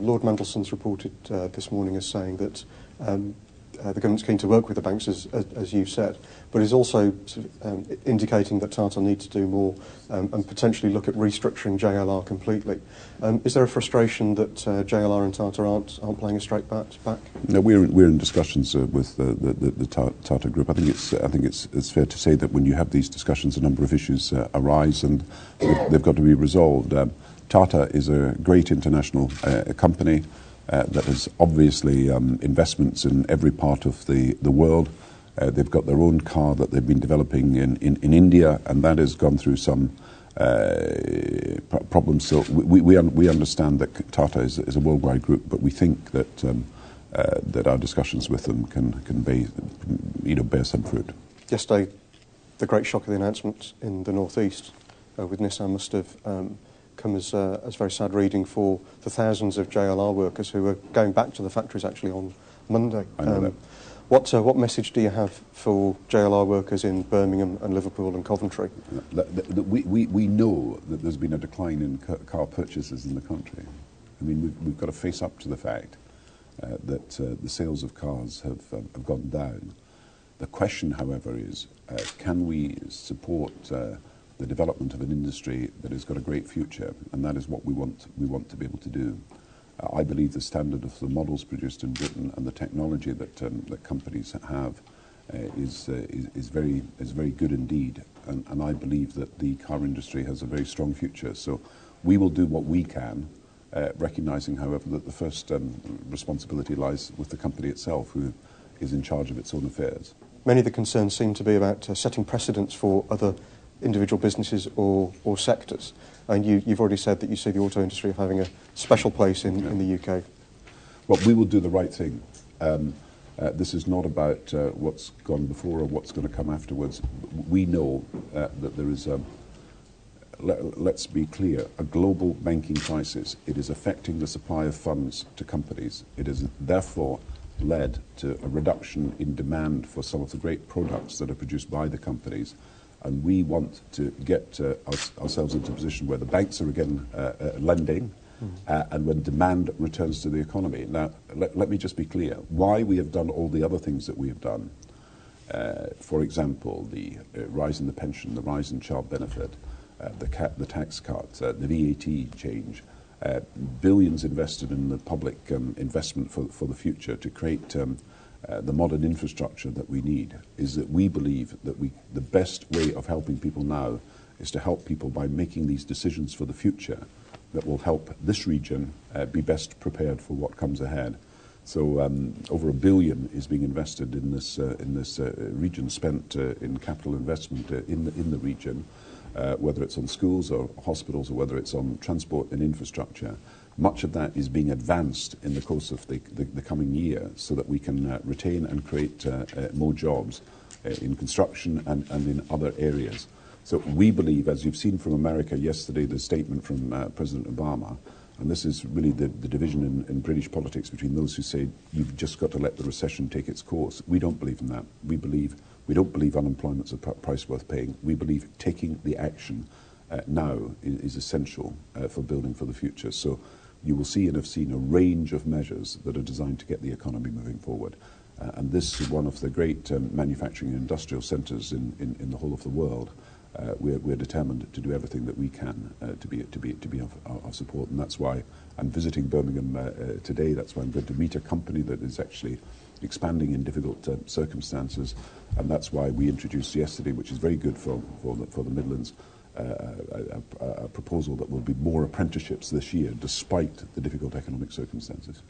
Lord Mandelson's reported this morning as saying that the government's keen to work with the banks, as you've said, but is also sort of, indicating that Tata need to do more and potentially look at restructuring JLR completely. Is there a frustration that JLR and Tata aren't playing a straight back? No, we're in discussions with the Tata Group. I think it's fair to say that when you have these discussions, a number of issues arise, and they've got to be resolved. Tata is a great international company that has obviously investments in every part of the world. They've got their own car that they've been developing in India, and that has gone through some problems. So we understand that Tata is a worldwide group, but we think that that our discussions with them can bear some fruit. Yesterday, the great shock of the announcement in the northeast with Nissan must have come as very sad reading for the thousands of JLR workers who are going back to the factories actually on Monday. I know that. What message do you have for JLR workers in Birmingham and Liverpool and Coventry? We know that there's been a decline in car purchases in the country. I mean, we've got to face up to the fact that the sales of cars have gone down. The question, however, is can we support the development of an industry that has got a great future, and that is what we want to be able to do. I believe the standard of the models produced in Britain and the technology that companies have is very good indeed, and I believe that the car industry has a very strong future. So we will do what we can, recognising, however, that the first responsibility lies with the company itself, who is in charge of its own affairs. Many of the concerns seem to be about setting precedents for other individual businesses or sectors. And you've already said that you see the auto industry having a special place in the UK. Well, we will do the right thing. This is not about what's gone before or what's going to come afterwards. We know that there is, let's be clear, a global banking crisis. It is affecting the supply of funds to companies. It has therefore led to a reduction in demand for some of the great products that are produced by the companies. And we want to get ourselves into a position where the banks are again lending, and when demand returns to the economy. Now, let me just be clear. Why we have done all the other things that we have done, for example, the rise in the pension, the rise in child benefit, the tax cut, the VAT change, billions invested in the public investment for the future to create the modern infrastructure that we need, is that we believe that the best way of helping people now is to help people by making these decisions for the future that will help this region be best prepared for what comes ahead. So over $1 billion is being invested in this region, spent in capital investment in the region, whether it's on schools or hospitals or whether it's on transport and infrastructure. Much of that is being advanced in the course of the coming year so that we can retain and create more jobs in construction and in other areas. So we believe, as you've seen from America yesterday, the statement from President Obama, and this is really the division in British politics between those who say you've just got to let the recession take its course. We don't believe in that. We don't believe unemployment's a price worth paying. We believe taking the action now is essential for building for the future. So you will see and have seen a range of measures that are designed to get the economy moving forward. And this is one of the great manufacturing and industrial centres in the whole of the world. We're determined to do everything that we can to be of support, and that's why I'm visiting Birmingham today. That's why I'm going to meet a company that is actually expanding in difficult circumstances, and that's why we introduced yesterday, which is very good for the Midlands, a proposal that will be more apprenticeships this year, despite the difficult economic circumstances.